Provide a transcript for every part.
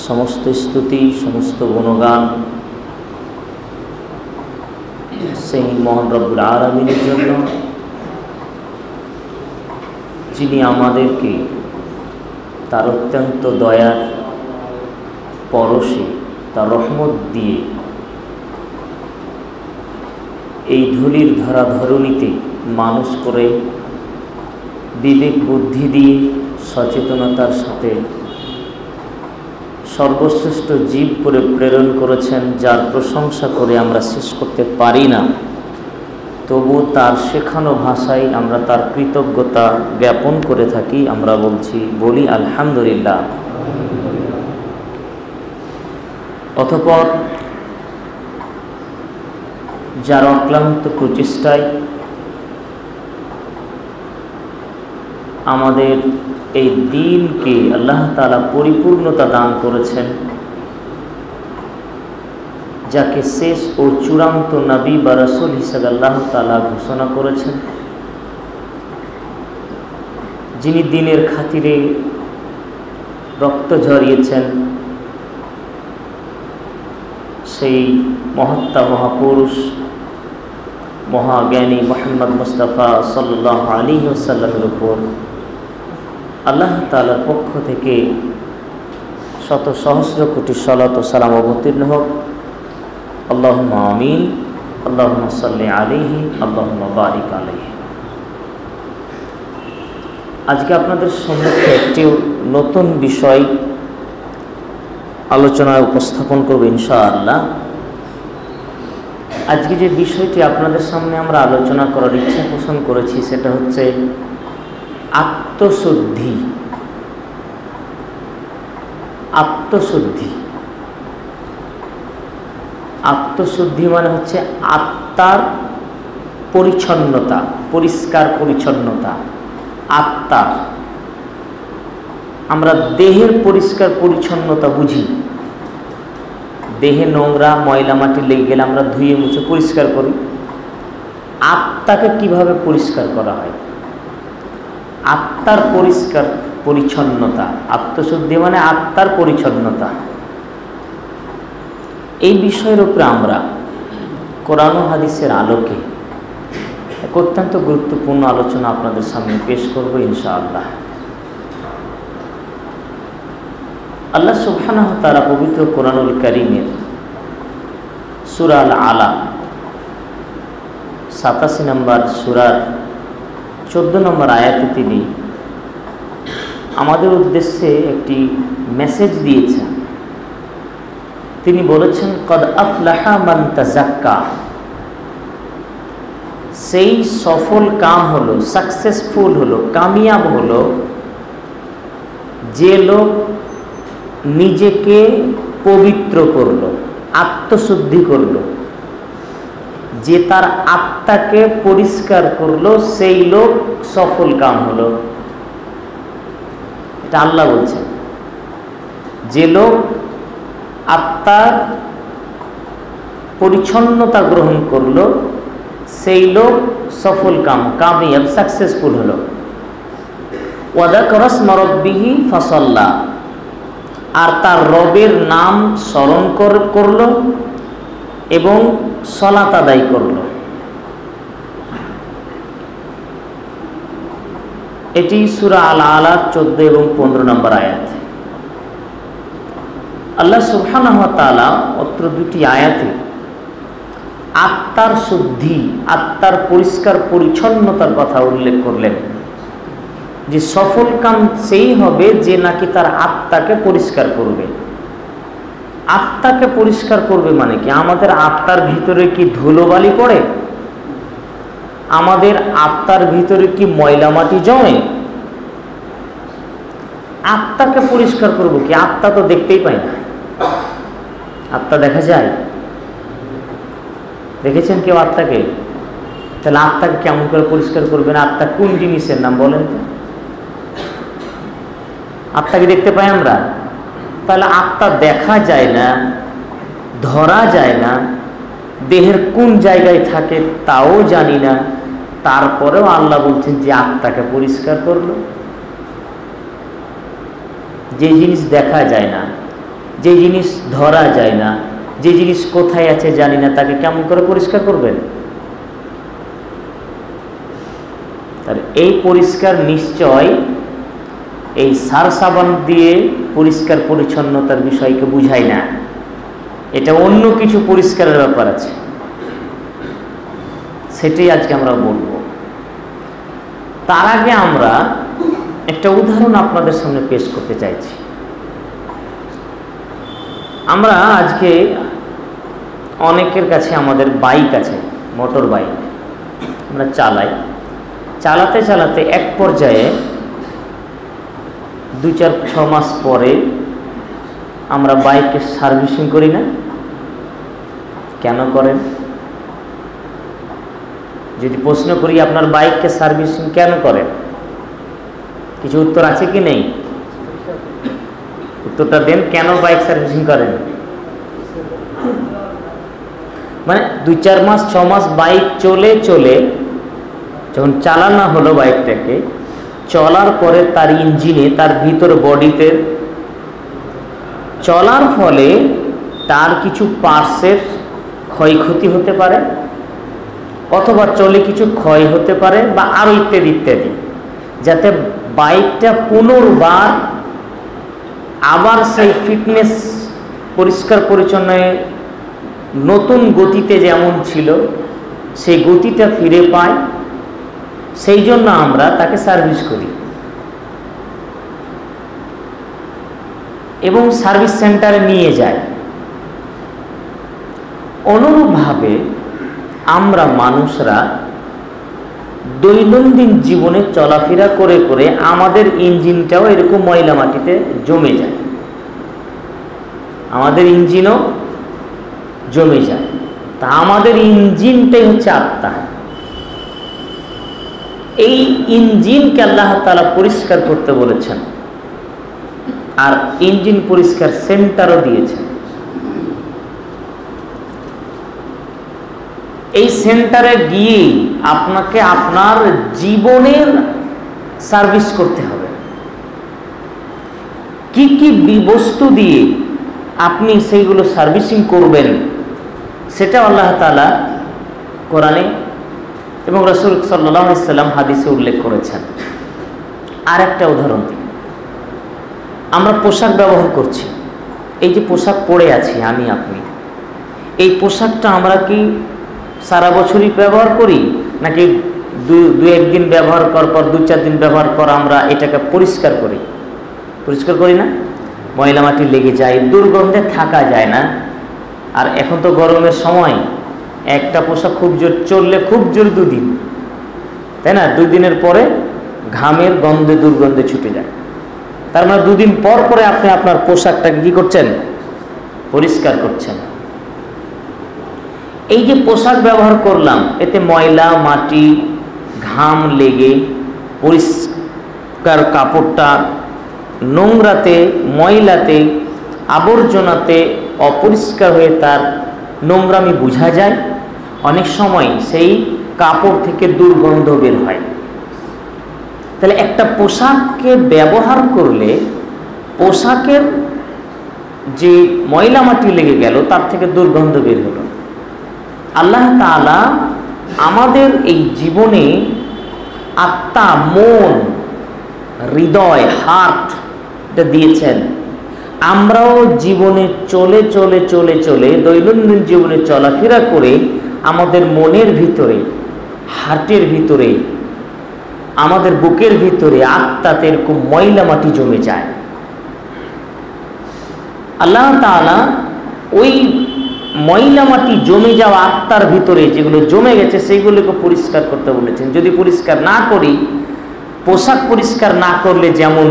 সমস্ত স্তুতি সমস্ত গুণগান সেই মহান রব্বুল আলামিনের জন্য, যিনি আমাদেরকে তার অত্যন্ত দয়ার পরশে, তার রহমত দিয়ে এই ধুলির ধরা ধরণীতে মানুষ করে বিবেক বুদ্ধি দিয়ে সচেতনতার সাথে সর্বশ্রেষ্ঠ জীব করে প্রেরণ করেছেন, যার প্রশংসা করে আমরা শেষ করতে পারি না। তবু তার শেখানো ভাষায় আমরা তার কৃতজ্ঞতা জ্ঞাপন করে থাকি। আমরা বলি আলহামদুলিল্লাহ। অতঃপর যার অক্লান্ত প্রচেষ্টায় আমাদের এই দ্বীনকে আল্লাহ তাআলা পরিপূর্ণতা দান করেছেন, যাকে শেষ ও চূড়ান্ত নবী বা রাসূল হিসেবে আল্লাহ তাআলা ঘোষণা করেছেন, যিনি দ্বীনের খাতিরে রক্ত ঝরিয়েছেন, সেই মহাত্মা মহাপুরুষ মহাজ্ঞানী মুহাম্মদ মুস্তাফা সাল্লাল্লাহু আলাইহি ওয়াসাল্লামের উপর আল্লাহ তাআলার পক্ষ থেকে শত সহস্র কোটি সালাত ও সালাম অবতীর্ণ হোক। আল্লাহুম্মা আমিন। আল্লাহুম্মা সাল্লি আলাইহি, আল্লাহুম্মা বারিক আলাইহি। আজকে আপনাদের সম্মুখে একটি নতুন বিষয় আলোচনায় উপস্থাপন করব ইনশাআল্লাহ। আজকে যে বিষয়টি আপনাদের সামনে আমরা আলোচনা করার ইচ্ছা পোষণ করেছি, সেটা হচ্ছে আত্মশুদ্ধি। আত্মশুদ্ধি আত্মশুদ্ধি মানে হচ্ছে আত্মার পরিচ্ছন্নতা, পরিষ্কার পরিচ্ছন্নতা। আত্মার, আমরা দেহের পরিষ্কার পরিচ্ছন্নতা বুঝি। দেহে নোংরা ময়লা মাটি লেগে গেলে আমরা ধুয়ে মুছে পরিষ্কার করি। আত্মাকে কিভাবে পরিষ্কার করা হয়? আত্মার পরিষ্কার পরিচ্ছন্নতা, আত্মশুদ্ধি মানে আত্মার পরিচ্ছন্নতা। এই বিষয়ের উপরে আমরা কোরআন ও হাদিসের আলোকে এক অত্যন্ত গুরুত্বপূর্ণ আলোচনা আপনাদের সামনে পেশ করব ইনশাআল্লাহ। আল্লাহ সুবহানাহু ওয়া তাআলা পবিত্র কোরআনুল কারীমের সূরা আল আলা 87 নম্বর সূরার 14 নম্বর আয়াতে তিনি আমাদের উদ্দেশ্যে একটি মেসেজ দিয়েছেন। তিনি বলেছেন, কদ আফলাহা মান তাযাক্কা। সেই সফল কাম হলো, সাকসেসফুল হলো, কামিয়াব হলো যে লোক নিজেকে পবিত্র করলো, আত্মশুদ্ধি করলো, যে তার আত্মাকে পরিষ্কার করলো, সেই লোক সফল কাম হলো। এটা আল্লাহ বলছেন। যে লোক আত্মার পরিচ্ছন্নতা গ্রহণ করলো, সেই লোক সফল কাম, কামিয়াব, সাকসেসফুল হলো। ওয়াযাকারা ইসমা রাব্বিহি ফাসাল্লা। আর তার রবের নাম স্মরণ করল এবং সালাত আদায় করল। এটি সূরা আল আলার 14 এবং 15 নম্বর আয়াত। আল্লাহ সুবহানাহু ওয়া তাআলা অত্র দুটি আয়াতে আত্মার শুদ্ধি, আত্মার পরিষ্কার পরিচ্ছন্নতার কথা উল্লেখ করলেন, যে সফল কাম সেই হবে যে নাকি তার আত্মাকে পরিষ্কার করবে। আত্মাকে পরিষ্কার করবে মানে কি? আমাদের আত্মার ভিতরে কি ধুলোবালি পড়ে? আমাদের আত্মার ভিতরে কি ময়লা মাটি জমে? আত্মাকে পরিষ্কার করব কি? আত্মা তো দেখতেই পাই না। আত্মা দেখা যায়? দেখেছেন কেউ আত্মাকে? তাহলে আত্মাকে কেমন করে পরিষ্কার করবেন? আত্মা কোন জিনিসের নাম বলেন তো? আত্মাকে দেখতে পাই আমরা, তাহলে আত্মা দেখা যায় না, ধরা যায় না, দেহের কোন জায়গায় থাকে তাও জানি না, তারপরেও আল্লাহ বলছেন যে আত্মাকে পরিষ্কার করলো। যে জিনিস দেখা যায় না, যে জিনিস ধরা যায় না, যে জিনিস কোথায় আছে জানি না, তাকে কেমন করে পরিষ্কার করবেন? তার এই পরিষ্কার নিশ্চয় এই সার সাবান দিয়ে পরিষ্কার পরিচ্ছন্নতার বিষয়কে বুঝায় না, এটা অন্য কিছু পরিষ্কারের ব্যাপার আছে, সেটাই আজকে আমরা বলবো। তার আগে আমরা একটা উদাহরণ আপনাদের সামনে পেশ করতে চাইছি। আমরা আজকে অনেকের কাছে আমাদের বাইক আছে, মোটর বাইক আমরা চালাই, চালাতে চালাতে এক পর্যায়ে 2-4-6 মাস পরে আমরা বাইকের সার্ভিসিং করি না? কেন করেন? যদি প্রশ্ন করি আপনার বাইককে সার্ভিসিং কেন করেন, কিছু উত্তর আছে কি নেই? উত্তরটা দেন, কেন বাইক সার্ভিসিং করেন? মানে 2-4 মাস 6 মাস বাইক চলে চলে যখন চালানো হলো বাইকটাকে, চলার পরে তার ইঞ্জিনে, তার ভিতর বডিতে চলার ফলে তার কিছু পার্টসের ক্ষয়ক্ষতি হতে পারে, অথবা চলে কিছু ক্ষয় হতে পারে, বা আরও ইত্যাদি ইত্যাদি, যাতে বাইকটা পুনর্বার আবার সেই ফিটনেস, পরিষ্কার পরিচ্ছন্ন নতুন গতিতে যেমন ছিল সেই গতিটা ফিরে পায়, সেই জন্য আমরা তাকে সার্ভিস করি এবং সার্ভিস সেন্টারে নিয়ে যাই। অনুরূপভাবে আমরা মানুষরা দৈনন্দিন জীবনে চলাফেরা করে করে আমাদের ইঞ্জিনটাও এরকম ময়লা মাটিতে জমে যায়, আমাদের ইঞ্জিনও জমে যায়। তা আমাদের ইঞ্জিনটাই হচ্ছে আত্মা। এই ইঞ্জিনকে আল্লাহ তাআলা পরিষ্কার করতে বলেছেন, আর ইঞ্জিন পরিষ্কার সেন্টারও দিয়েছেন। এই সেন্টারে গিয়ে আপনাকে আপনার জীবনের সার্ভিস করতে হবে। কি কি বস্তু দিয়ে আপনি সেইগুলো সার্ভিসিং করবেন সেটা আল্লাহ তাআলা কোরআনে এবং রাসূল সাল্লাল্লাহু আলাইহি ওয়াসাল্লাম হাদিসে উল্লেখ করেছেন। আর একটা উদাহরণ দিই, আমরা পোশাক ব্যবহার করছি, এই যে পোশাক পরে আছি আমি আপনি, এই পোশাকটা আমরা কি সারা বছরই ব্যবহার করি, নাকি দুই একদিন ব্যবহার করার পর 2-4 দিন ব্যবহার পর আমরা এটাকে পরিষ্কার করি? পরিষ্কার করি না? ময়লা মাটি লেগে যায়, দুর্গন্ধে থাকা যায় না। আর এখন তো গরমের সময়, একটা পোশাক খুব জোর চললে খুব জোর 2 দিন, তাই না? 2 দিনের পরে ঘামের গন্ধে দুর্গন্ধে ছুটে যায়। তার মানে 2 দিন পর পরে আপনি আপনার পোশাকটাকে কি করছেন? পরিষ্কার করছেন। এই যে পোশাক ব্যবহার করলাম, এতে ময়লা মাটি, ঘাম লেগে পরিষ্কার কাপড়টা নোংরাতে, ময়লাতে, আবর্জনাতে অপরিষ্কার হয়ে তার নোংরামি বোঝা যায়। অনেক সময় সেই কাপড় থেকে দুর্গন্ধ বের হয়। তাহলে একটা পোশাককে ব্যবহার করলে পোশাকের যে ময়লা মাটি লেগে গেল তার থেকে দুর্গন্ধ বের হলো। আল্লাহ তাআলা আমাদের এই জীবনে আত্মা, মন, হৃদয়, হার্ট এটা দিয়েছেন। আমরাও জীবনে চলে চলে চলে চলে দৈনন্দিন জীবনে চলাফেরা করে আমাদের মনের ভিতরে, হার্টের ভিতরে, আমাদের বুকের ভিতরে আত্মাতে এরকম ময়লা মাটি জমে যায়। আল্লাহ তাআলা ওই ময়লা মাটি জমে যাওয়া আত্মার ভিতরে যেগুলো জমে গেছে সেইগুলোকে পরিষ্কার করতে বলেছেন। যদি পরিষ্কার না করি, পোশাক পরিষ্কার না করলে যেমন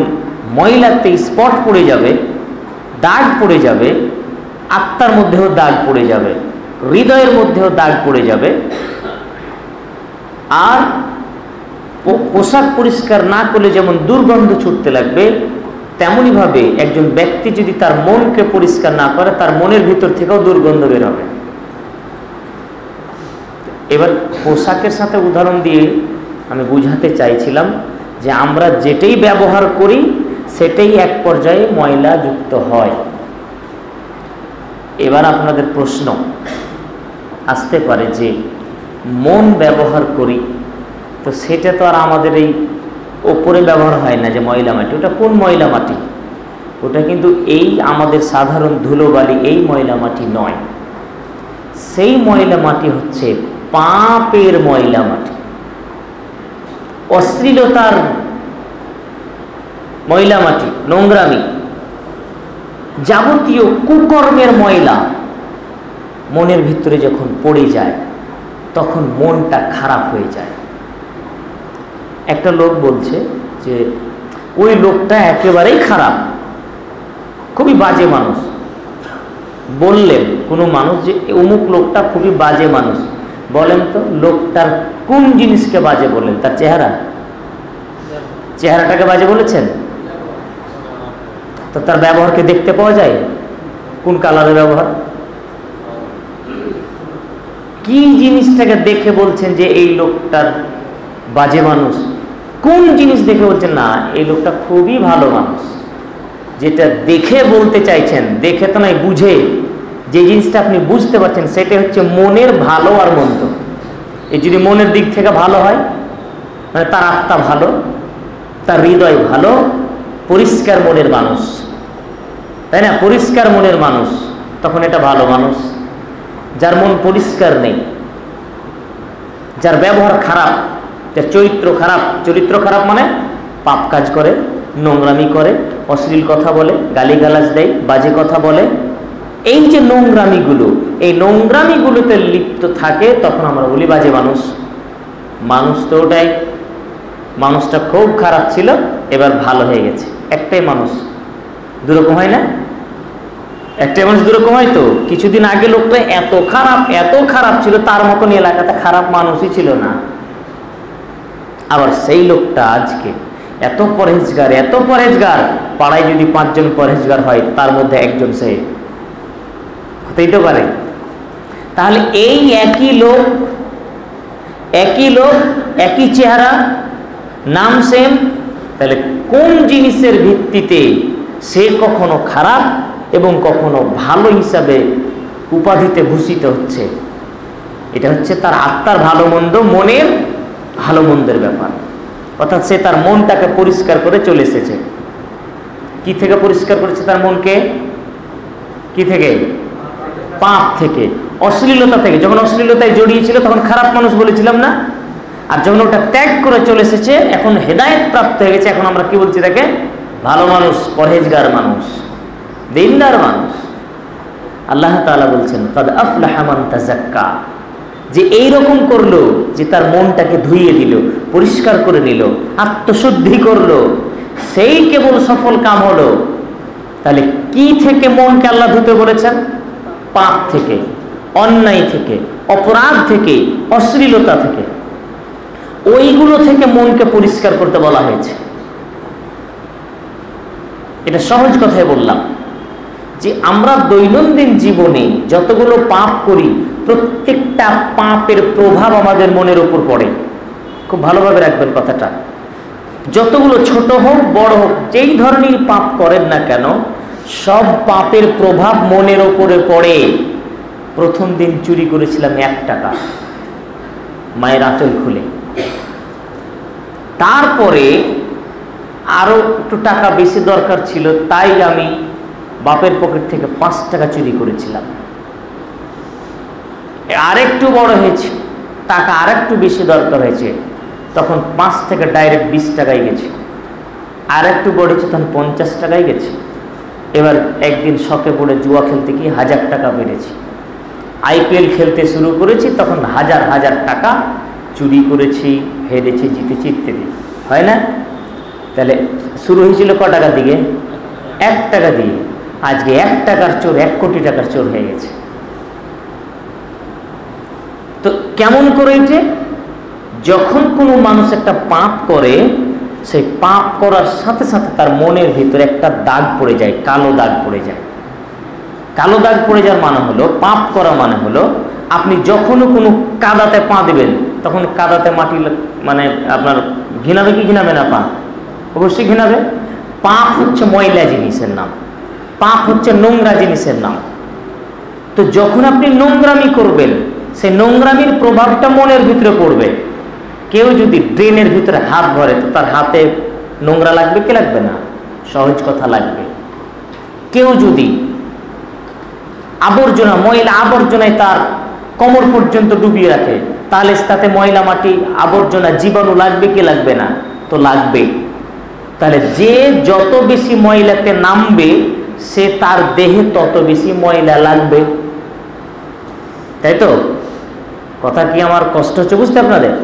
ময়লাতে স্পট পড়ে যাবে, দাগ পড়ে যাবে, আত্মার মধ্যেও দাগ পড়ে যাবে, হৃদয়ের মধ্যেও দাগ পড়ে যাবে। আর পোশাক পরিষ্কার না করলে যেমন দুর্গন্ধ ছুটতে লাগবে, তেমনইভাবে একজন ব্যক্তি যদি তার মনকে পরিষ্কার না করে, তার মনের ভিতর থেকেও দুর্গন্ধ বের হবে। এবার পোশাকের সাথে উদাহরণ দিয়ে আমি বুঝাতে চাইছিলাম যে আমরা যেটাই ব্যবহার করি সেটাই এক পর্যায়ে ময়লা যুক্ত হয়। এবার আপনাদের প্রশ্ন আসতে পারে যে মন ব্যবহার করি, তো সেটা তো আর আমাদের এই ওপরে ব্যবহার হয় না যে ময়লা মাটি, ওটা কোন ময়লা মাটি? ওটা কিন্তু এই আমাদের সাধারণ ধুলোবালি এই ময়লা মাটি নয়। সেই ময়লা মাটি হচ্ছে পাপের ময়লা মাটি, অশ্লীলতার ময়লা মাটি, নোংরামি, যাবতীয় কুকর্মের ময়লা মনের ভিতরে যখন পড়ে যায় তখন মনটা খারাপ হয়ে যায়। একটা লোক বলছে যে ওই লোকটা একেবারেই খারাপ, খুবই বাজে মানুষ। বললেন কোনো মানুষ যে অমুক লোকটা খুবই বাজে মানুষ, বলেন তো লোকটার কোন জিনিসকে বাজে বললেন? তার চেহারাটাকে বাজে বলেছেন? তো তার ব্যবহারকে দেখতে পাওয়া যায়? কোন কালারের ব্যবহার? কি জিনিসটাকে দেখে বলছেন যে এই লোকটার বাজে মানুষ? কোন জিনিস দেখে বলছেন না এই লোকটা খুবই ভালো মানুষ? যেটা দেখে বলতে চাইছেন, দেখে তো নয়, বুঝে, যে জিনিসটা আপনি বুঝতে পারছেন সেটা হচ্ছে মনের ভালো আর মন্দ। এই যদি মনের দিক থেকে ভালো হয়, মানে তার আত্মা ভালো, তার হৃদয় ভালো, পরিষ্কার মনের মানুষ, তাই না? পরিষ্কার মনের মানুষ, তখন এটা ভালো মানুষ। যার মন পরিষ্কার নেই, যার ব্যবহার খারাপ, যার চরিত্র খারাপ মানে পাপ কাজ করে, নোংরামি করে, অশ্লীল কথা বলে, গালিগালাজ দেয়, বাজে কথা বলে, এই যে নোংরামিগুলো, এই নোংরামিগুলোতে লিপ্ত থাকে, তখন আমরা বলি বাজে মানুষ। মানুষ তো ওটাই, মানুষটা খুব খারাপ ছিল, এবার ভালো হয়ে গেছে। একটাই মানুষ, দুরকম হয় না? একটাই মানুষ দুরকম হয় তো। কিছুদিন আগে লোকটা এত খারাপ ছিল, তার মতন এলাকাতে খারাপ মানুষই ছিল না। আবার সেই লোকটা আজকে এত পরহেজগার, পাড়ায় যদি 5 জন পরহেজগার হয় তার মধ্যে একজন সে হতেই তো পারে। তাহলে এই একই লোক, একই চেহারা, নাম সেম, তাহলে কোন জিনিসের ভিত্তিতে সে কখনো খারাপ এবং কখনো ভালো হিসাবে উপাধিতে ভূষিত হচ্ছে? এটা হচ্ছে তার আত্মার ভালো মন্দ, মনের ভালো মন্দের ব্যাপার। অর্থাৎ সে তার মনটাকে পরিষ্কার করে চলে এসেছে। কি থেকে পরিষ্কার করেছে তার মনকে? কি থেকে? পাপ থেকে, অশ্লীলতা থেকে। যখন অশ্লীলতায় জড়িয়েছিল তখন খারাপ মানুষ বলেছিলাম না? আর যখন ওটা ত্যাগ করে চলে এসেছে, এখন হেদায়েত প্রাপ্ত হয়ে গেছে, এখন আমরা কি বলছি তাকে? ভালো মানুষ, পরহেজগার মানুষ, দিনদার মানুষ। আল্লাহ তাআলা বলছেন কাদ আফলাহা মান তাযাক্কা, যে এইরকম করলো, যে তার মনটাকে ধুইয়ে দিল, পরিষ্কার করে নিল, আত্মশুদ্ধি করলো, সেই কেবল সফল কাম হলো। তাহলে কি থেকে মনকে আল্লাহ ধুতে বলেছেন? পাপ থেকে, অন্যায় থেকে, অপরাধ থেকে, অশ্লীলতা থেকে, ওইগুলো থেকে মনকে পরিষ্কার করতে বলা হয়েছে। এটা সহজ কথায় বললাম যে আমরা দৈনন্দিন জীবনে যতগুলো পাপ করি, প্রত্যেকটা পাপের প্রভাব আমাদের মনের উপর পড়ে। খুব ভালোভাবে রাখবেন কথাটা। যতগুলো ছোট হোক বড় হোক, যেই ধরনের পাপ করেন না কেন, সব পাপের প্রভাব মনের উপরে পড়ে। প্রথম দিন চুরি করেছিলাম 1 টাকা, মায়ের আঁচল খুলে। তারপরে আরো একটু টাকা বেশি দরকার ছিল, তাই আমি বাপের পকেট থেকে 5 টাকা চুরি করেছিলাম। আরেকটু বড় হয়েছে, টাকা আরেকটু বেশি দরকার হয়েছে, তখন 5 থেকে ডাইরেক্ট 20 টাকায় গেছে। আরেকটু বড়েছে, তখন 50 টাকায় গেছে। এবার একদিন শখে পড়ে জুয়া খেলতে গিয়ে 1000 টাকা বেড়েছে। IPL খেলতে শুরু করেছি, তখন হাজার টাকা চুরি করেছি, হেরেছি, জিতেছি ইত্যাদি, হয় না? তাহলে শুরু হয়েছিল ক টাকা দিকে? 1 টাকা দিয়ে। আজকে 1 টাকার চোর 1 কোটি টাকার চোর হয়ে গেছে। তো কেমন করে? যে যখন কোনো মানুষ একটা পাপ করে, সেই পাপ করার সাথে সাথে তার মনের ভিতরে একটা দাগ পড়ে যায়, কালো দাগ পড়ে যায়। কালো দাগ পড়ে যাওয়ার মানে হলো, পাপ করা মানে হলো, আপনি যখনও কোনো কাদাতে পা দেবেন, তখন কাদাতে মাটি মানে আপনার ঘৃণাবে কি ঘৃণাবে না? পা অবশ্যই ঘৃণাবে। পাপ হচ্ছে ময়লা জিনিসের নাম, পাপ হচ্ছে নোংরা জিনিসের নাম। তো যখন আপনি নোংরামি করবেন, সেই নোংরামির প্রভাবটা মনের ভিতরে পড়বে। কেউ যদি ড্রেনের ভিতরে হাত ভরে, তো তার হাতে নোংরা লাগবে কি লাগবে না? সহজ কথা লাগবে। কেউ যদি আবর্জনা, ময়লা আবর্জনায় তার কোমর পর্যন্ত ডুবিয়ে রাখে, তাহলে তাতে ময়লা মাটি আবর্জনা জীবাণু লাগবে কি লাগবে না? তো লাগবে। তাহলে যে যত বেশি ময়লাতে নামবে, সে তার দেহে তত বেশি ময়লা লাগবে, তাই তো? কথা কি আমার কষ্ট হচ্ছে বুঝতে আপনাদের?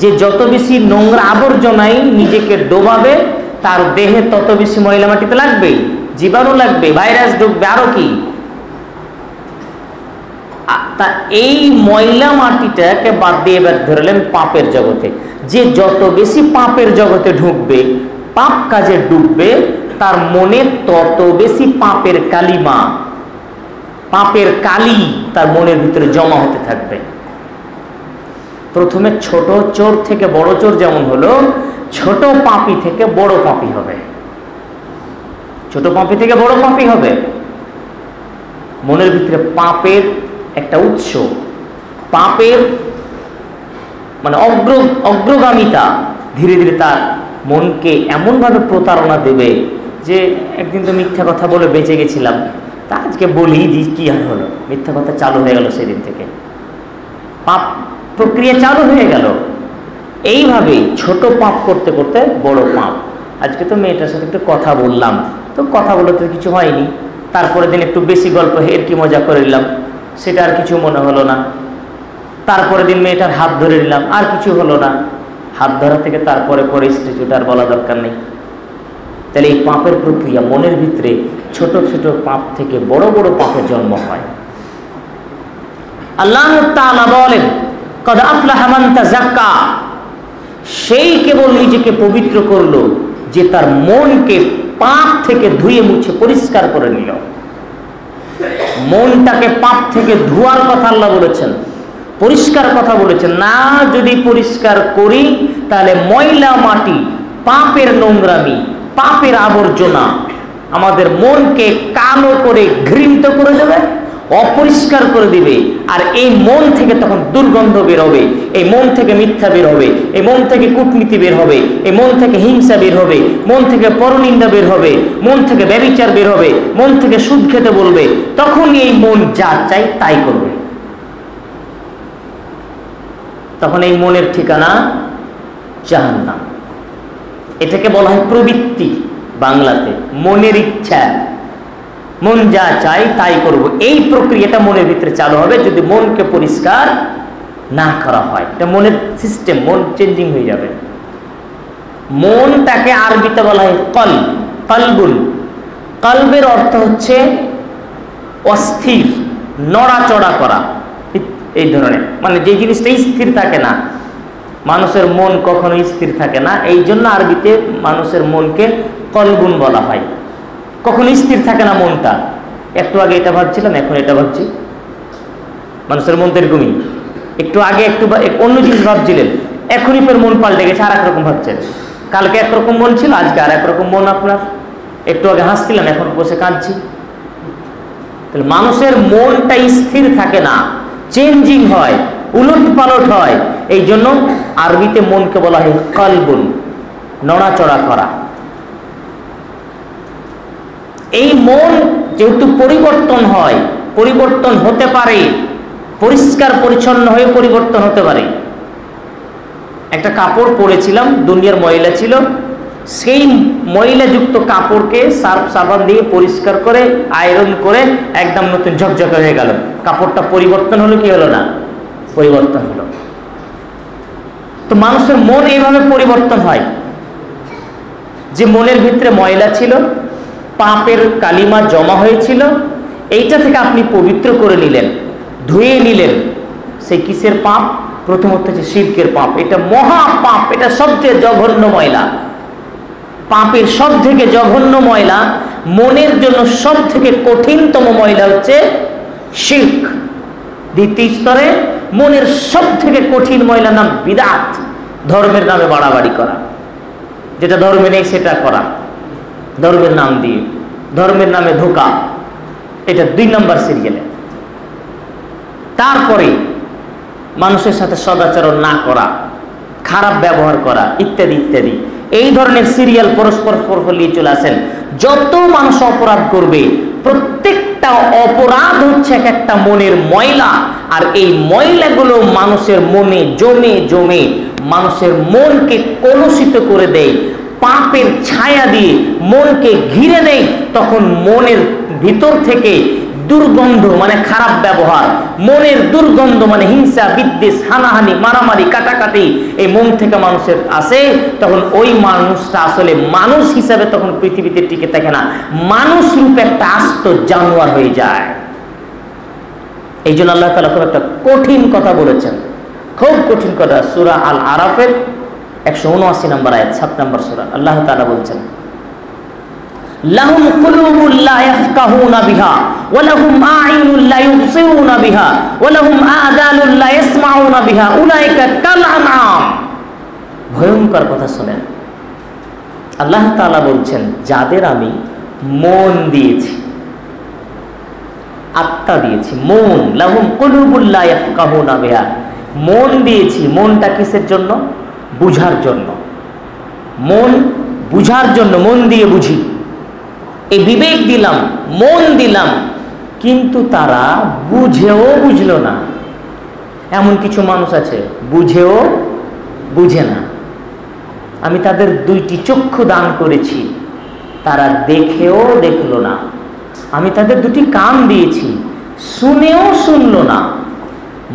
যে যত বেশি নোংরা আবর্জনায় নিজেকে ডোবাবে, তার দেহে তত বেশি ময়লা মাটিতে লাগবে, জীবাণু লাগবে, ভাইরাস ঢুকবে, আরো কি। তা এই ময়লা মাটিটাকে বাদ দিয়ে এবার ধরলেন পাপের জগতে। যে যত বেশি পাপের জগতে ঢুকবে, পাপ কাজে ডুববে, তার মনে তত বেশি পাপের কালিমা, পাপের কালি তার মনের ভিতরে জমা হতে থাকবে। প্রথমে ছোট চোর থেকে বড় চোর যেমন হলো, ছোট পাপী থেকে বড় পাপী হবে, ছোট পাপী থেকে বড় পাপী হবে। মনের ভিতরে পাপের একটা উৎস, পাপের মানে অগ্রগামিতা ধীরে ধীরে তার মনকে এমনভাবে প্রতারণা দেবে যে একদিন তো মিথ্যা কথা বলে বেঁচে গেছিলাম, তা আজকে বলি দিই, কি আর হলো, মিথ্যা কথা চালু হয়ে গেল, সেদিন থেকে পাপ প্রক্রিয়া চালু হয়ে গেল। এইভাবেই ছোট পাপ করতে করতে বড় পাপ। আজকে তো মেয়েটার সাথে একটু কথা বললাম, তো কথা বলে তো কিছু হয়নি, তারপরে দিন একটু বেশি গল্প হের কি মজা করে নিলাম, সেটা আর কিছু মনে হলো না। তারপরে দিন মেয়েটার হাত ধরে নিলাম, আর কিছু হলো না। হাত ধরা থেকে তারপরে পরে স্ট্যাচুটা আর বলা দরকার নেই। তাহলে এই পাপের প্রক্রিয়া মনের ভিতরে ছোট ছোট পাপ থেকে বড় বড় পাপের জন্ম হয়। আল্লাহ তাআলা বলেন, কদ আফলাহা মান তাযাক্কা, সেই কেবল নিজেকে পবিত্র করলো যে তার মনকে পাপ থেকে ধুয়ে মুছে পরিষ্কার করে নিল। মনটাকে পাপ থেকে ধোয়ার কথা আল্লাহ বলেছেন, পরিষ্কার কথা বলেছেন না। যদি পরিষ্কার করি, তাহলে ময়লা মাটি, পাপের নোংরামি, পাপের আবর্জনা আমাদের মনকে কালো করে ঘৃণিত করে দেবে, অপরিষ্কার করে দিবে। আর এই মন থেকে তখন দুর্গন্ধ বের হবে, এই মন থেকে মিথ্যা বের হবে, এই মন থেকে কূটনীতি বের হবে, এই মন থেকে হিংসা বের হবে, মন থেকে পরনিন্দা বের হবে, মন থেকে ব্যভিচার বের হবে, মন থেকে সুদ খেতে বলবে। তখন এই মন যা চাই তাই করবে। তখন এই মনের ঠিকানা জাহান্নাম। এটাকে বলা হয় প্রবৃত্তি, বাংলাতে মনের ইচ্ছা, মন যা চাই তাই করব। এই প্রক্রিয়াটা মনের ভিতরে চালু হবে যদি মনকে পরিষ্কার না করা হয়। এটা মনের সিস্টেম, মন চেঞ্জিং হয়ে যাবে। মনটাকে আরবিতে বলা হয় কলব, কলবুল। কলবের অর্থ হচ্ছে অস্থির, নড়াচড়া করা, এই ধরনের, মানে যে জিনিসটা স্থির থাকে না। মানুষের মন কখনো স্থির থাকে না, এই জন্য আরবিতে মানুষের মনকে কলবুন বলা হয়। কখনো স্থির থাকে না মনটা। একটু আগে এটা ভাবছিলাম, এখন এটা ভাবছি। মানুষের মন তো এরকমই, একটু আগে একটু অন্য জিনিস ভাবছিলেন, এখনই ফের মন পাল্টে গেছে, আর একরকম ভাবছেন। কালকে একরকম মন ছিল, আজকে আর একরকম মন আপনার। একটু আগে হাসছিলাম, এখন বসে কাঁদছি। তাহলে মানুষের মনটা স্থির থাকে না, চেঞ্জিং হয়, উলট পালট হয়। এই জন্য আরবিতে মনকে বলা হয় কলবুন, নড়াচড়া করা। এই মন যেহেতু পরিবর্তন হয়, পরিবর্তন হতে পারে, পরিষ্কার পরিচ্ছন্ন হয়ে পরিবর্তন হতে পারে। একটা কাপড় পরেছিলাম, দুনিয়ার ময়লা ছিল, সেই ময়লাযুক্ত কাপড়কে সার্ফ সাবান দিয়ে পরিষ্কার করে আয়রন করে একদম নতুন ঝকঝকে হয়ে গেল। কাপড়টা পরিবর্তন হলো কি হলো না? পরিবর্তন হলো। তো মানুষের মন এইভাবে পরিবর্তন হয় যে মনের ভিতরে ময়লা ছিল, পাপের কালিমা জমা হয়েছিল, এইটা থেকে আপনি পবিত্র করে নিলেন, ধুয়ে নিলেন। সেই কিসের পাপ? প্রথমত হচ্ছে শিরকের পাপ। এটা মহা পাপ, এটা সবচেয়ে জঘন্য ময়লা। পাপের সব থেকে জঘন্য ময়লা, মনের জন্য সব থেকে কঠিনতম ময়লা হচ্ছে শিরক। দ্বিতীয় স্তরে মনের সব থেকে কঠিন ময়লার নাম বিদআত, ধর্মের নামে বাড়াবাড়ি করা, যেটা ধর্মে নেই সেটা করা, ধর্মের নাম দিয়ে, ধর্মের নামে ধোঁকা। এটা 2 নম্বর সিরিয়ালে। তারপরে মানুষের সাথে সদাচরণ না করা, খারাপ ব্যবহার করা, ইত্যাদি ইত্যাদি। এই ধরনের সিরিয়াল পরস্পর ফলিয়ে চলে আসেন। যত মানুষ অপরাধ করবে, প্রত্যেকটা অপরাধ হচ্ছে এক একটা মনের ময়লা, আর এই ময়লাগুলো মানুষের মনে জমে জমে মানুষের মনকে কলুষিত করে দেয়, পাপের ছায়া দিয়ে মনকে ঘিরে নেয়। তখন মনের ভিতর থেকে দুর্গন্ধ মানে খারাপ ব্যবহার, মনের দুর্গন্ধ মানে হিংসা, বিদ্বেষ, হানাহানি, মারামারি, কাটাকাটি এই মন থেকে মানুষের আসে। তখন ওই মানুষটা আসলে মানুষ হিসাবে তখন পৃথিবীতে টিকে থাকে না, মানুষ রূপে একটা আস্ত জানোয়ার হয়ে যায়। এই জন্য আল্লাহ তাআলা খুব একটা কঠিন কথা বলেছেন, খুব কঠিন কথা। সূরা আল আরাফের 179 নম্বর আয়াত, 7 নম্বর সূরা। আল্লাহ তাআলা বলছেন, লাহুম কুলুবুল লা ইয়াফকাহুনা বিহা ওয়া লাহুম আ'ইনুল লা ইউবসিরুনা বিহা ওয়া লাহুম আযানুল লা ইয়াসমাউনা বিহা উলাইকা কাল আনআম। ভয়ঙ্কর কথা শুনেন। আল্লাহ তাআলা বলছেন, যাদের আমি মন দিয়েছি, আত্মা দিয়েছি, মন, লাহুম কুলুবুল লা ইয়াফকাহুনা বিহা, মন দিয়েছি। মনটা কিসের জন্য? বুঝার জন্য। মন বুঝার জন্য, মন দিয়ে বুঝি। এই বিবেক দিলাম, মন দিলাম, কিন্তু তারা বুঝেও বুঝলো না। এমন কিছু মানুষ আছে বুঝেও বুঝে না। আমি তাদের 2টি চক্ষু দান করেছি, তারা দেখেও দেখলো না। আমি তাদের 2টি কান দিয়েছি, শুনেও শুনলো না।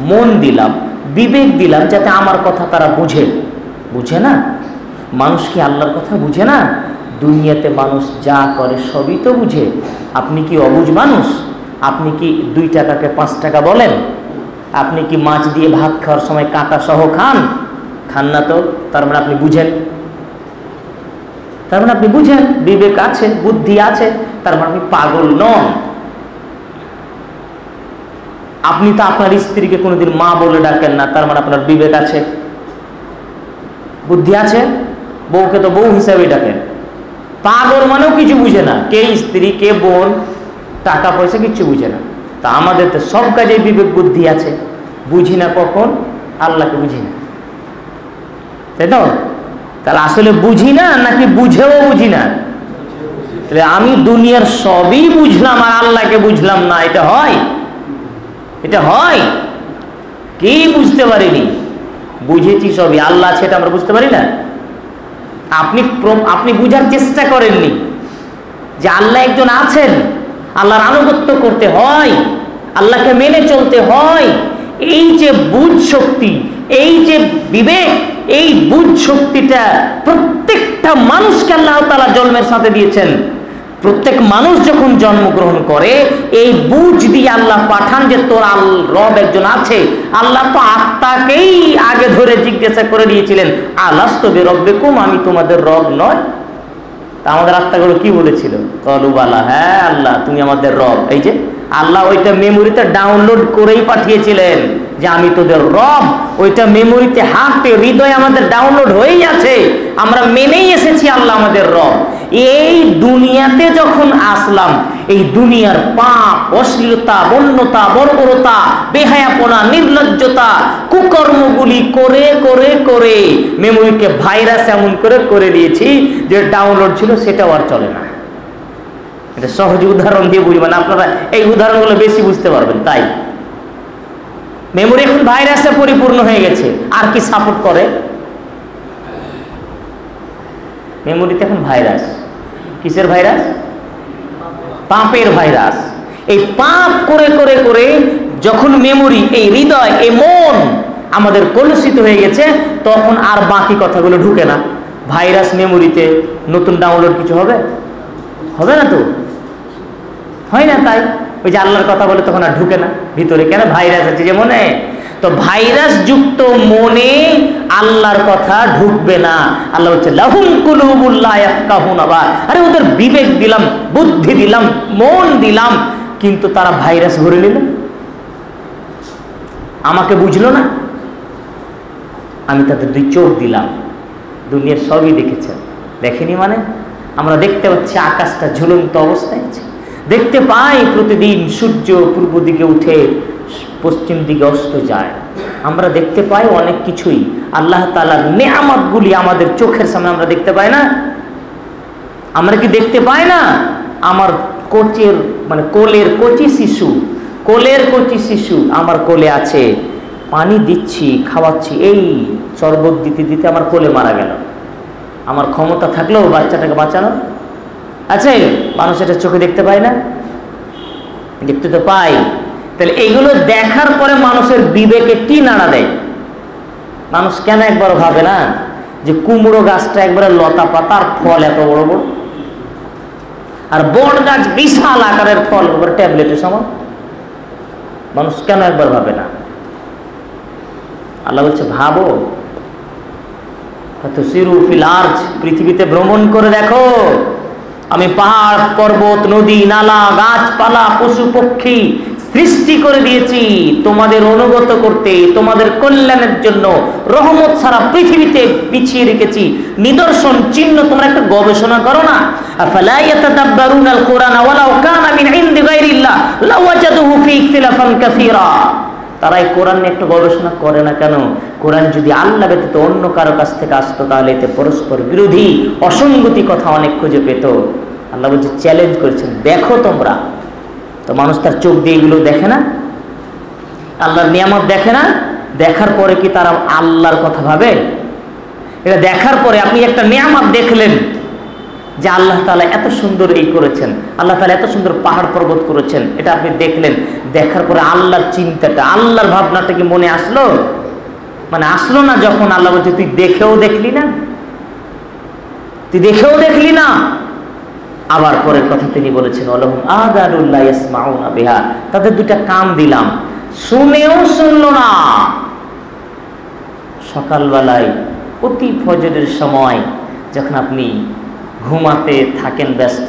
মন দিলাম, বিবেক দিলাম, যাতে আমার কথা তারা বুঝে। বুঝে না? মানুষ কি আল্লাহর কথা বুঝে না? দুনিয়াতে মানুষ যা করে সবই তো বুঝে। আপনি কি অবুঝ মানুষ? আপনি কি 2 টাকাকে 5 টাকা বলেন? আপনি কি মাছ দিয়ে ভাত খাওয়ার সময় কাঁটা সহ খান? খান না তো। তার মানে আপনি বুঝেন, তার মানে আপনি বুঝেন, বিবেক আছে, বুদ্ধি আছে, তার মানে আপনি পাগল নন। আপনি তো আপনার স্ত্রীকে কোনোদিন মা বলে ডাকেন না, তার মানে আপনার বিবেক আছে, বুদ্ধি আছে। বউকে তো বউ হিসাবে ডাকেন। পাগল মানেও কিছু বুঝে না, কে স্ত্রী, কে বোন, টাকা পয়সা কিচ্ছু বুঝে না। তা আমাদের তো সব কাজে বিবেক বুদ্ধি আছে, বুঝি না কখন? আল্লাহকে বুঝি না, তাই তো? তাহলে আসলে বুঝি না নাকি বুঝেও বুঝি না? তাহলে আমি দুনিয়ার সবই বুঝলাম আর আল্লাহকে বুঝলাম না, এটা হয়? এটা হয়? কি বুঝতে পারিনি? বুঝেছি সবই, আল্লাহ আছে এটা আমরা বুঝতে পারি না। আপনি বুঝার চেষ্টা করেননি যে আল্লাহ একজন আছেন, আল্লাহর আনুগত্য করতে হয়, আল্লাহকে মেনে চলতে হয়। এই যে বুঝ শক্তি, এই যে বিবেক, এই বুঝ শক্তিটা প্রত্যেকটা মানুষকে আল্লাহ তাআলা জন্মের সাথে দিয়েছেন। প্রত্যেক মানুষ যখন জন্মগ্রহণ করে এই বুঝ দিয়ে আল্লাহ পাঠান যে তোর রব একজন আছে। আল্লাহ তো আত্মাকেই আগে ধরে জিজ্ঞাসা করে দিয়েছিলেন, আলাস্তু বিরব্বিকুম, আমি তোমাদের রব নয়? তা আমাদের আত্মাগুলো কি বলেছিল? ক্বালু বালা, হ্যাঁ আল্লাহ তুমি আমাদের রব। এই যে আল্লাহ ওইটা মেমোরিতে ডাউনলোড করেই পাঠিয়েছিলেন যে আমি তোদের রব। ওইটা মেমোরিতে হাতে হৃদয়ে আমাদের ডাউনলোড হয়েই আছে, আমরা মেনেই এসেছি আল্লাহ আমাদের রব। এই দুনিয়াতে যখন আসলাম, এই দুনিয়ার পাপ, অশ্লীলতা, বন্যতা, বর্বরতা, বেহায়াপনা, নির্লজ্জতা, কুকর্মগুলি করে করে করে মেমোরিকে ভাইরাস এমন করে করে দিয়েছি যে ডাউনলোড ছিল সেটাও আর চলে না। এটা সহজ উদাহরণ দিয়ে বুঝবেন, আপনারা এই উদাহরণগুলো বেশি বুঝতে পারবেন। তাই মেমোরি এখন ভাইরাসে পরিপূর্ণ হয়ে গেছে। আর কি সাপোর্ট করে? মেমোরিতে এখন ভাইরাস। কিসের ভাইরাস? পাপের ভাইরাস। এই পাপ করে করে করে যখন মেমোরি, এই হৃদয়, এই মন আমাদের কলুষিত হয়ে গেছে, তখন আর বাকি কথাগুলো ঢুকে না। ভাইরাস মেমোরিতে নতুন ডাউনলোড কিছু হবে? হবে না তো, হয় না। তাই ওই যে আল্লাহর কথা বলে তখন আর ঢুকে না ভিতরে, কেন? ভাইরাস আছে যে মনে। তো ভাইরাস যুক্ত মনে আল্লাহর কথা ঢুকবে না। আল্লাহ হচ্ছে লাহুম কুলুবুল লা ইয়াফকাহুনা বিহা। আরে ওদের বিবেক দিলাম, বুদ্ধি দিলাম, মন দিলাম, কিন্তু তারা ভাইরাস ভরে নিল, আমাকে বুঝলো না। আমি তাদের 2 চোখ দিলাম, দুনিয়ার সবই দেখেছে। দেখেনি মানে আমরা দেখতে পাচ্ছি আকাশটা ঝুলন্ত অবস্থায় আছে, দেখতে পাই প্রতিদিন সূর্য পূর্ব দিকে উঠে পশ্চিম দিকে অস্ত যায়। আমরা দেখতে পাই অনেক কিছুই, আল্লাহ তাআলার নেয়ামতগুলি আমাদের চোখের সামনে আমরা দেখতে পাই না? আমরা কি দেখতে পাই না? আমার কোচের মানে কোলের কচি শিশু আমার কোলে আছে, পানি দিচ্ছি, খাওয়াচ্ছি, এই শরবত দিতে দিতে আমার কোলে মারা গেল। আমার ক্ষমতা থাকলেও বাচ্চাটাকে বাঁচানো আছে? মানুষ এটা চোখে দেখতে পায় না? দেখতে তো পাই। তাহলে এইগুলো দেখার পরে মানুষের বিবেকে কি নাড়া দেয়? মানুষ কেন একবার ভাবে না যে কুমড়ো গাছটা একবারে লতা পাতার ফল এত বড় বড়, আর বট গাছ বিশাল আকারের ফল ট্যাবলেটের সমান? মানুষ কেন একবার ভাবে না? আল্লাহ বলছে ভাবো, পৃথিবীতে ভ্রমণ করে দেখো, আমি পাহাড় পর্বত নদী নালা গাছপালা পশু পক্ষী সৃষ্টি করে দিয়েছি তোমাদের অনুগত করতে, তোমাদের কল্যাণের জন্য রহমত সারা পৃথিবীতে বিছিয়ে রেখেছি, নিদর্শন চিহ্ন। তোমরা একটা গবেষণা করো না? আফালা ইয়াতাদাব্বারুনাল কুরআন ওয়ালাউ কানা মিন ইনদি গায়রিল্লাহ লাওয়াজাদুহু ফী ইখতিলাফান কাসীরা। তারা এই কোরআন নিয়ে একটু গবেষণা করে না কেন? কোরআন যদি আল্লাহ ব্যতীত অন্য কারো কাছ থেকে আসতো তাহলে এতে পরস্পর বিরোধী অসঙ্গতি কথা অনেক খুঁজে পেত। আল্লাহ বলছে চ্যালেঞ্জ করেছেন, দেখো তোমরা। তো মানুষ তার চোখ দিয়ে এগুলো দেখে না? আল্লাহর নিয়ামত দেখে না? দেখার পরে কি তারা আল্লাহর কথা ভাবে? এটা দেখার পরে আপনি একটা নিয়ামত দেখলেন যে আল্লাহ তাআলা এত সুন্দর এই করেছেন, আল্লাহ তাআলা এত সুন্দর পাহাড় পর্বত করেছেন, এটা আপনি দেখলেন। দেখার পরে আল্লাহর চিন্তাটা, আল্লাহর ভাবনাটা কি মনে আসলো? মানে আসলো না যখন আল্লাহ বলছে তুই দেখেও দেখলি না, তুই দেখেও দেখলি না। আবার পরের কথা তিনি বলেছেন ওয়ালাহুম আযানুন লা ইয়াসমাউনা বিহা, তাদের দুটা কান দিলাম, শুনেও শুনলো না। সকালবেলায় অতি ফজরের সময় যখন আপনি ঘুমাতে থাকেন ব্যস্ত,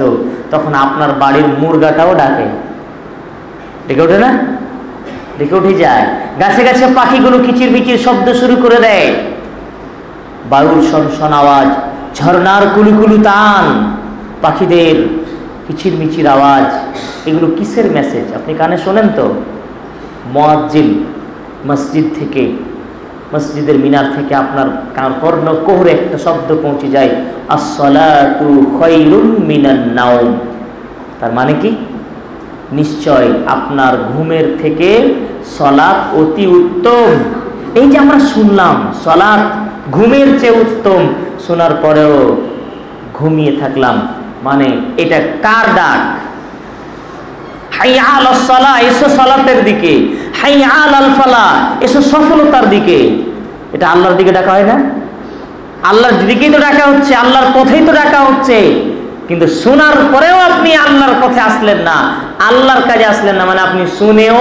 তখন আপনার বাড়ির মুরগাটাও ডাকে, ডেকে ওঠে না? ডেকে উঠে যায়। গাছে গাছে পাখিগুলো কিচির মিচির শব্দ শুরু করে দেয়, বায়ুর সনসন আওয়াজ, ঝর্ণার কুলুকুলু টান, পাখিদের কিচির মিচির আওয়াজ, এগুলো কিসের মেসেজ আপনি কানে শোনেন তো? মুয়াজ্জিন মসজিদ থেকে, মসজিদের মিনার থেকে আপনার কর্ণ কোহরে একটা শব্দ পৌঁছে যায়, আসসালাতু খায়রুম মিনান নাওম। তার মানে কি? নিশ্চয় আপনার ঘুমের থেকে সালাত অতি উত্তম। এই যে আমরা শুনলাম সালাত ঘুমের চেয়ে উত্তম, শোনার পরেও ঘুমিয়ে থাকলাম, মানে এটা কার ডাক? হাইয়া আলাস সালাহ, এসো সালাতের দিকে, হাইয়া আলাল ফালাহ, এসো সফলতার দিকে। এটা আল্লাহর দিকে ডাকা হয় না? আল্লাহর দিকেই তো ডাকা হচ্ছে, আল্লাহর পথেই তো ডাকা হচ্ছে। কিন্তু শোনার পরেও আপনি আল্লাহর পথে আসলেন না, আল্লাহর কাজে আসলেন না, মানে আপনি শুনেও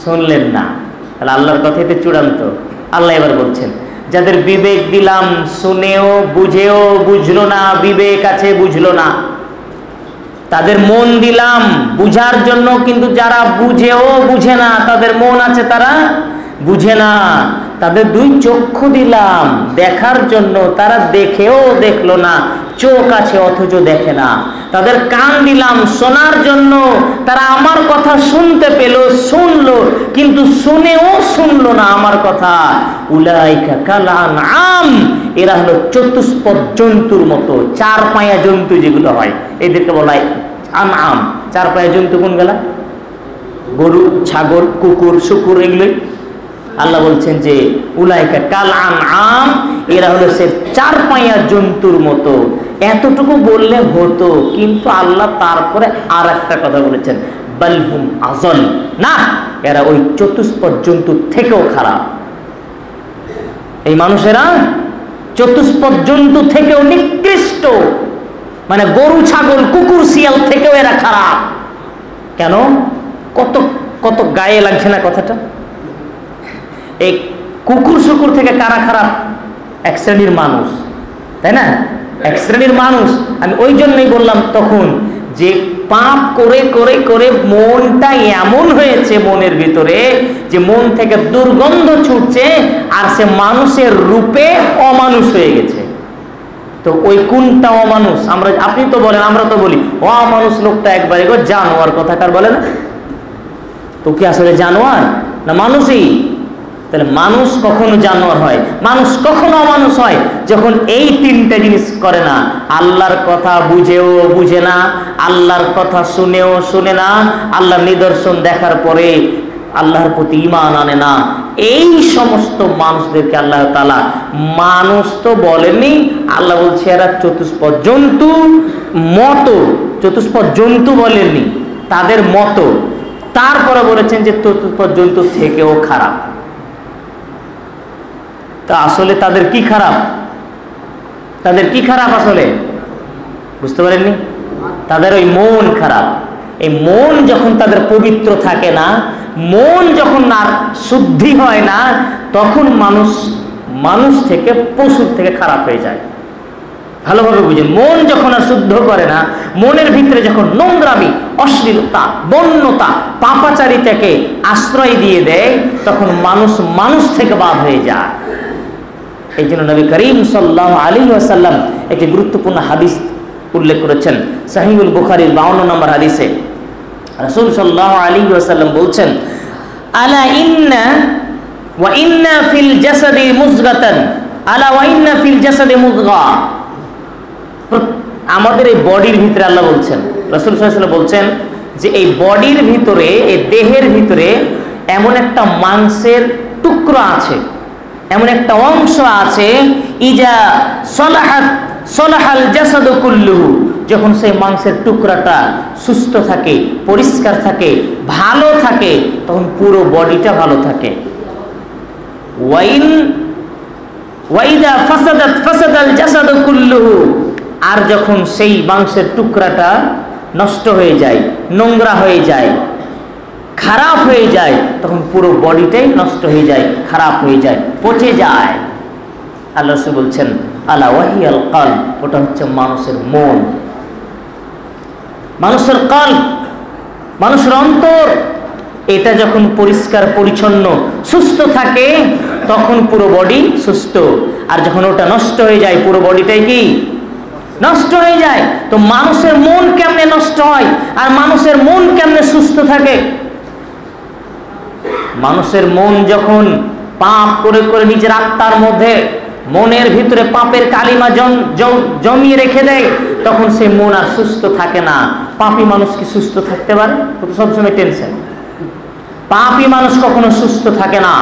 শুনলেন না। তাহলে আল্লাহর কথাই তো চূড়ান্ত। আল্লাহ এবার বলছেন যাদের বিবেক দিলাম, শুনেও বুঝেও বুঝলো না, বিবেক আছে বুঝলো না। তাদের মন দিলাম বুঝার জন্য, কিন্তু যারা বুঝেও বুঝে না, তাদের মন আছে তারা বুঝে না। তাদের দুই চক্ষু দিলাম দেখার জন্য, তারা দেখেও দেখলো না, চোখ আছে অথচ দেখে না। তাদের কান দিলাম শোনার জন্য, তারা আমার কথা শুনতে পেল, শুনলো, কিন্তু শুনেও শুনলো না আমার কথা। উলাইকা কাল আনআম, এরা হলো চতুষ্পদ জন্তুর মতো, চার পায়া জন্তু যেগুলো হয় এদেরকে বলা হয় আনআম। চার পায়া জন্তু কোনগুলা? গরু, ছাগল, কুকুর, শুকুর, এগুলোই। আল্লাহ বলছেন যে উলাইকা কাল আনআম, এরা হলো সে চার পায়া জন্তুর মতো। এতটুকু বললে হতো, কিন্তু আল্লাহ তারপরে আর একটা কথা বলেছেন, বালহুম আযল, না এরা ওই চতুষ্পদ জন্তুর থেকেও খারাপ। এই মানুষেরা চতুষ্পদ জন্তু থেকেও নিকৃষ্ট, মানে গরু, ছাগল, কুকুর, শিয়াল থেকেও এরা খারাপ। কেন? কত কত গায়ে লাগছে না কথাটা? এই কুকুর শুকুর থেকে কারা খারাপ? এক শ্রেণীর মানুষ, তাই না? এক শ্রেণীর মানুষ। আমি ওই জন্যই বললাম তখন যে পাপ করে করে করে মনটা এমন হয়েছে মনের ভিতরে যে মন থেকে দুর্গন্ধ ছুটছে, আর সে মানুষের রূপে অমানুষ হয়ে গেছে। তো ওই কোনটা অমানুষ, আমরা, আপনি তো বলেন, আমরা তো বলি অমানুষ লোকটা একবারে গো জানোয়ার, কথাকার বলে না? তো কি আসলে জানোয়ার না মানুষই? তাহলে মানুষ কখনো জানোয়ার হয়, মানুষ কখনো অমানুষ হয় যখন এই তিনটা জিনিস করে না। আল্লাহর কথা বুঝেও বুঝে না, আল্লাহর কথা শুনেও শুনে না, আল্লাহর নিদর্শন দেখার পরে আল্লাহর প্রতি ঈমান আনে না। এই সমস্ত মানুষদেরকে আল্লাহ তাআলা, মানুষ তো বলেননি, আল্লাহ বলছে এরা চতুষ্পদ জন্তু মতো, চতুষ্পদ জন্তু বলেননি, তাদের মতো। তারপরে বলেছেন যে চতুষ্পদ জন্তু থেকেও খারাপ। তা আসলে তাদের কি খারাপ? তাদের কি খারাপ আসলে বুঝতে পারেননি? তাদের ওই মন খারাপ। এই মন যখন তাদের পবিত্র থাকে না, মন যখন আর শুদ্ধি হয় না, তখন মানুষ থেকে, পশুর থেকে খারাপ হয়ে যায়। ভালোভাবে বুঝেন, মন যখন আর শুদ্ধ করে না, মনের ভিতরে যখন নোংরামি, অশ্লীলতা, বন্যতা, পাপাচারিতাকে আশ্রয় দিয়ে দেয়, তখন মানুষ থেকে বাদ হয়ে যায়। এই জন্য নবী করিম সাল্লাল্লাহু আলাইহি ওয়াসাল্লাম একটি গুরুত্বপূর্ণ হাদিস উল্লেখ করেছেন। সহিহুল বুখারীর 52 নম্বর হাদিসে রাসূল সাল্লাল্লাহু আলাইহি ওয়াসাল্লাম বলছেন, আলা ইন্না ফিল জাসাদি মুযগাতান, আলা ওয়া ইন্না ফিল জাসাদি মুযগা। আমাদের এই বডির ভিতরে আল্লাহ বলছেন, রাসূল সাল্লাল্লাহু আলাইহি ওয়াসাল্লাম বলছেন যে এই বডির ভিতরে, এই দেহের ভিতরে এমন একটা মাংসের টুকরো আছে, এমন একটা অংশ আছে, ইজা সলাহাল জাসাদু কুল্লুহু, যখন সেই মাংসের টুকরাটা সুস্থ থাকে, পরিষ্কার থাকে, ভালো থাকে, তখন পুরো বডিটা ভালো থাকে। ওয়াইদা ফাসাদাল জাসাদু কুল্লুহু, আর যখন সেই মাংসের টুকরাটা নষ্ট হয়ে যায়, নোংরা হয়ে যায়, খারাপ হয়ে যায়, তখন পুরো বডিটাই নষ্ট হয়ে যায়, খারাপ হয়ে যায়, পচে যায়। আল্লাহ রাসূল বলছেন, আলা ওয়াহিয়াল কলব, ওটা হচ্ছে মানুষের মন, মানুষের কলব, মানুষের অন্তর। এটা যখন পরিষ্কার পরিচ্ছন্ন সুস্থ থাকে, তখন পুরো বডি সুস্থ। আর যখন ওটা নষ্ট হয়ে যায়, পুরো বডিটাই কি নষ্ট হয়ে যায়। তো মানুষের মন কেমনে নষ্ট হয় আর মানুষের মন কেমনে সুস্থ থাকে? মানুষের মন যখন পাপ করে করে নিজের আত্মার মধ্যে, মনের ভিতরে পাপের কালিমা জমিয়ে রেখে দেয়, তখন সেই মন আর সুস্থ থাকে না। পাপী মানুষ কি সুস্থ থাকতে পারে? সবসময় টেনশন। পাপী মানুষ কখনো সুস্থ থাকে না।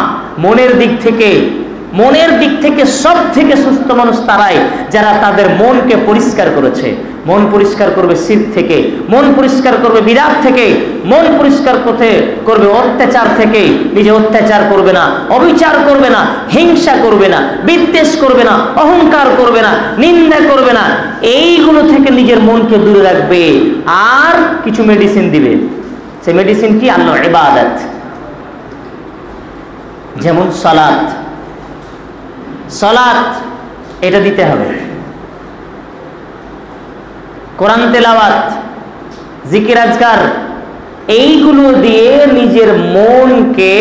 মনের দিক থেকে সব থেকে সুস্থ মানুষ তারাই যারা তাদের মনকে পরিষ্কার করেছে। মন পরিষ্কার করবে শিরক থেকে, মন পরিষ্কার করবে বিদআত থেকে, মন পরিষ্কার করবে অত্যাচার থেকে। নিজে অত্যাচার করবে না, অবিচার করবে না, হিংসা করবে না, বিদ্বেষ করবে না, অহংকার করবে না, নিন্দা করবে না। এইগুলো থেকে নিজের মনকে দূরে রাখবে। আর কিছু মেডিসিন দিবে। সেই মেডিসিন কি? আল্লাহর ইবাদত। যেমন সালাত, এটা দিতে হবে। কোরআন তেলাওয়াত, জিকির আজকার, এইগুলো দিয়ে নিজের মনকে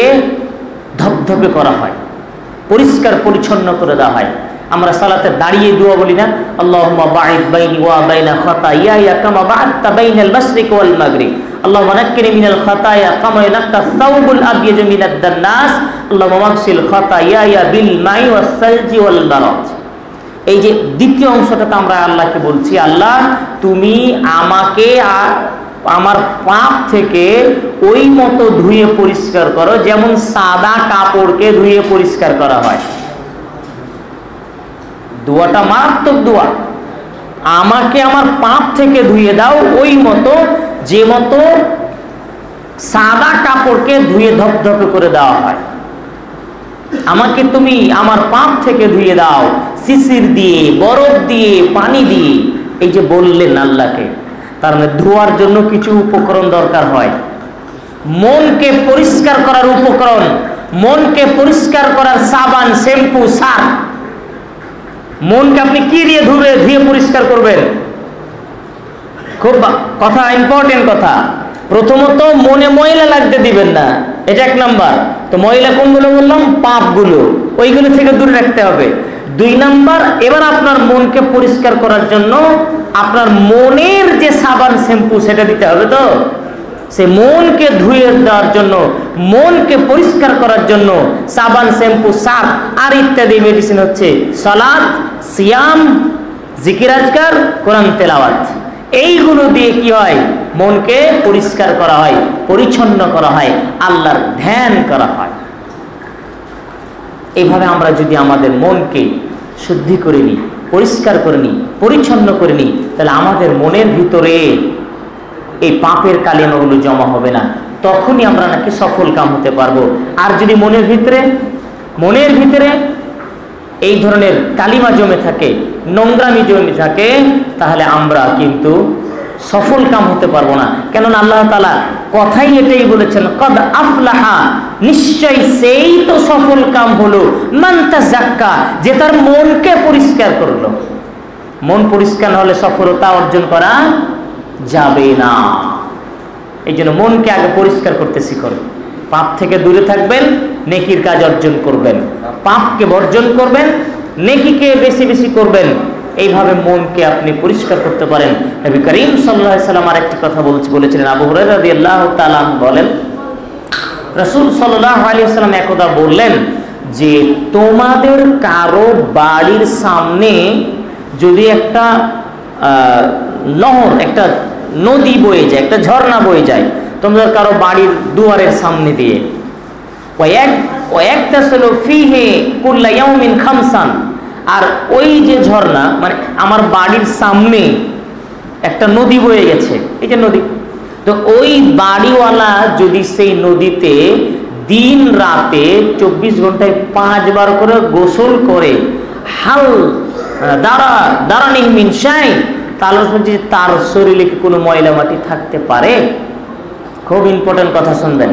ধপধপে করা হয়, পরিষ্কার পরিচ্ছন্ন করে দেওয়া হয়। আমরা সালাতে দাঁড়িয়ে দোয়া বলি না, আল্লাহুম্মা বা'িদ বাইনি ওয়া বাইনা খাতায়ায়া কামা বা'আদতা বাইনাল মাশরিক ওয়াল মাগরিব, আল্লাহুম্মা নাক্কিনি মিনাল খাতায়া কামা ইয়ানাক্কা সাওবুল আবয়াজু মিনাদ দান্নাস, আল্লাহুম্মা মাগসিল খাতায়ায়া বিল মাই ওয়াস সালজি ওয়াল বারাদ। এই যে দ্বিতীয় অংশটাতে আমরা আল্লাহকে বলছি, আল্লাহ তুমি আমাকে আমার পাপ থেকে ওই মতো ধুয়ে পরিষ্কার করো যেমন সাদা কাপড়কে ধুয়ে পরিষ্কার করা হয়। দোয়াটা মারাত্মক দোয়া। আমাকে আমার পাপ থেকে ধুয়ে দাও ওই মতো, যে মতো সাদা কাপড়কে ধুয়ে ধপধপে করে দেওয়া হয়। আমাকে তুমি আমার পাপ থেকে ধুয়ে দাও শিশির দিয়ে, বরফ দিয়ে, পানি দিয়ে। এই যে বললেন আল্লাহকে, তার মানে ধোয়ার জন্য কিছু উপকরণ দরকার হয়। মনকে পরিষ্কার করার উপকরণ, মনকে পরিষ্কার করার সাবান, শ্যাম্পু, সার্ফ। মনকে আপনি কি দিয়ে ধুয়ে পরিষ্কার করবেন? খুব কথা, ইম্পর্টেন্ট কথা। প্রথমত মনে ময়লা লাগতে দিবেন না, এটা এক নাম্বার। তো ময়লা কোনগুলো বললাম? পাপগুলো, ওইগুলো থেকে দূরে রাখতে হবে। 2 নাম্বার, এবার আপনার মনকে পরিষ্কার করার জন্য আপনার মনের যে সাবান শ্যাম্পু সেটা দিতে হবে। তো সে মনকে ধুয়ে দেওয়ার জন্য, মনকে পরিষ্কার করার জন্য সাবান, শ্যাম্পু, সার্ফ আর ইত্যাদি মেডিসিন হচ্ছে সালাত, সিয়াম, জিকির আজকার, কোরআন তেলাওয়াত। এইগুলো দিয়ে কি হয়? মনকে পরিষ্কার করা হয়, পরিচ্ছন্ন করা হয়, আল্লাহর ধ্যান করা হয়। এইভাবে আমরা যদি আমাদের মনকে শুদ্ধি করে নিই, পরিষ্কার করে নিই, পরিচ্ছন্ন করে নিই, তাহলে আমাদের মনের ভিতরে এই পাপের কালিমাগুলো জমা হবে না। তখনই আমরা নাকি সফল কাম হতে পারবো। আর যদি মনের ভিতরে এই ধরনের কালিমা জমে থাকে, নোংরামি জমে থাকে, তাহলে আমরা কিন্তু সফল কাম হতে পারবো না। কেননা আল্লাহ তাআলা কথাই এটাই বলেছেন, কদ আফলাহা, নিশ্চয় সেই তো সফল কাম হলো, মান তাযাক্কা, যে তার মনকে পরিষ্কার করলো। মন পরিষ্কার না হলে সফলতা অর্জন করা যাবে না। এই জন্য মনকে আগে পরিষ্কার করতে শিখুন। পাপ থেকে দূরে থাকবেন, নেকির কাজ অর্জন করবেন, পাপকে বর্জন করবেন, নেকিকে বেশি বেশি করবেন। এইভাবে মনকে আপনি পরিষ্কার করতে পারেন। নবী করিম সাল্লাল্লাহু আলাইহি সাল্লাম আরেকটি কথা বলেছিলেন। আবু হুরায়রা রাদিয়াল্লাহু তাআলা বলেন, রাসূল সাল্লাল্লাহু আলাইহি ওয়াসাল্লাম একদা বললেন যে তোমাদের কারো বাড়ির সামনে যদি একটা নহর, একটা নদী বয়ে যায়, একটা ঝর্ণা বয়ে যায় তোমাদের কারো বাড়ির দুয়ারের সামনে দিয়ে, ওয়ায়াকতাসিলু ফীহি কুল্লা ইয়াউমিন খামসান, আর ওই যে ঝর্ণা মানে আমার বাড়ির সামনে একটা নদী বয়ে গেছে, এই যে নদী, তো ওই বাড়িওয়ালা যদি সেই নদীতে দিন রাতে 24 ঘন্টায় 5 বার করে গোসল করে, হাল দারানি মিন শাই, তাহলে তার শরীরে কি কোনো ময়লা মাটি থাকতে পারে? খুব ইম্পর্টেন্ট কথা শুনবেন।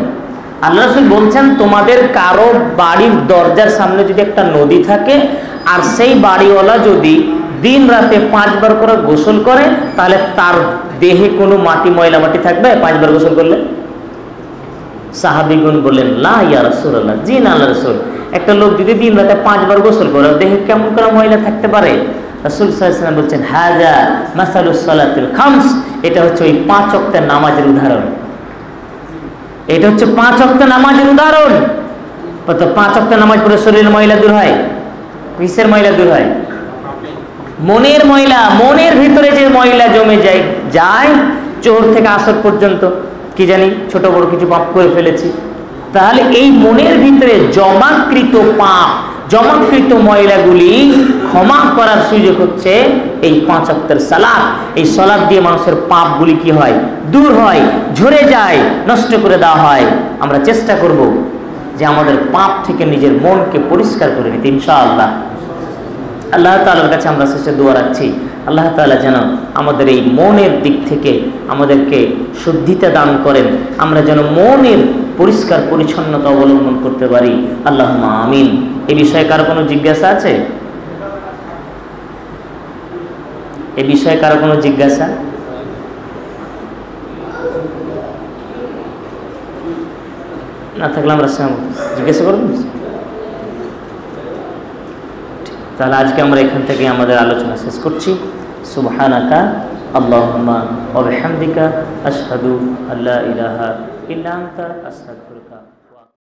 আল্লাহ রাসূল বলছেন তোমাদের কারো বাড়ির দরজার সামনে যদি একটা নদী থাকে আর সেই বাড়িওয়ালা যদি দিন রাতে 5 বার করে গোসল করে, তাহলে তার দেহে কোনো মাটি, ময়লা মাটি থাকবে 5 বার গোসল করলে? সাহাবীগণ বললেন, লা ইয়া রাসূলুল্লাহ, জি না আল্লাহর রাসূল, একটা লোক যদি দিন রাতে 5 বার গোসল করে দেহে কেমন করে ময়লা থাকতে পারে? রাসূল সাল্লাল্লাহু আলাইহি ওয়াসাল্লাম বলছেন, হাযা মাসালুস সালাতিল খামস, এটা হচ্ছে ওই 5 ওয়াক্তের নামাজের উদাহরণ। এটা হচ্ছে 5 ওয়াক্তের নামাজের উদাহরণ। তো 5 ওয়াক্তের নামাজ পড়ে শরীরের ময়লা দূর হয়? কিসের ময়লা দূর হয়? মনের ময়লা। মনের ভিতরে যে ময়লা জমে যায় জোহর থেকে আসর পর্যন্ত, কি জানি ছোট বড় কিছু পাপ করে ফেলেছি, তাহলে এই মনের ভিতরে জমাকৃত পাপ, জমাকৃত ময়লাগুলি ক্ষমা করার সুযোগ হচ্ছে এই 5 ওয়াক্তের সালাত। এই সালাত দিয়ে মানুষের পাপগুলি কি হয়? দূর হয়, ঝরে যায়, নষ্ট করে দেওয়া হয়। আমরা চেষ্টা করব যে আমাদের পাপ থেকে নিজের মনকে পরিষ্কার করে নিতে, ইনশাআল্লাহ। আল্লাহ তাআলার কাছে আমরা শেষে দোয়া রাখছি, আল্লাহ তাআলা যেন আমাদের এই মনের দিক থেকে আমাদেরকে শুদ্ধিতা দান করেন, আমরা যেন মনের পরিষ্কার পরিচ্ছন্নতা অবলম্বন করতে পারি। আল্লাহুম্মা আমিন। এই বিষয়ে কারো কোনো জিজ্ঞাসা আছে? এই বিষয়ে কারো কোনো জিজ্ঞাসা? না থাকলে আমরা জিজ্ঞাসা করব। তাহলে আজকে আমরা এখান থেকে আমাদের আলোচনা শেষ করছি। সুবহানাকা আল্লাহুম্মা ওয়া বিহামদিকা আশহাদু আল্লা ইলাহা ইল্লা আনতা আস্তাগফিরুকা।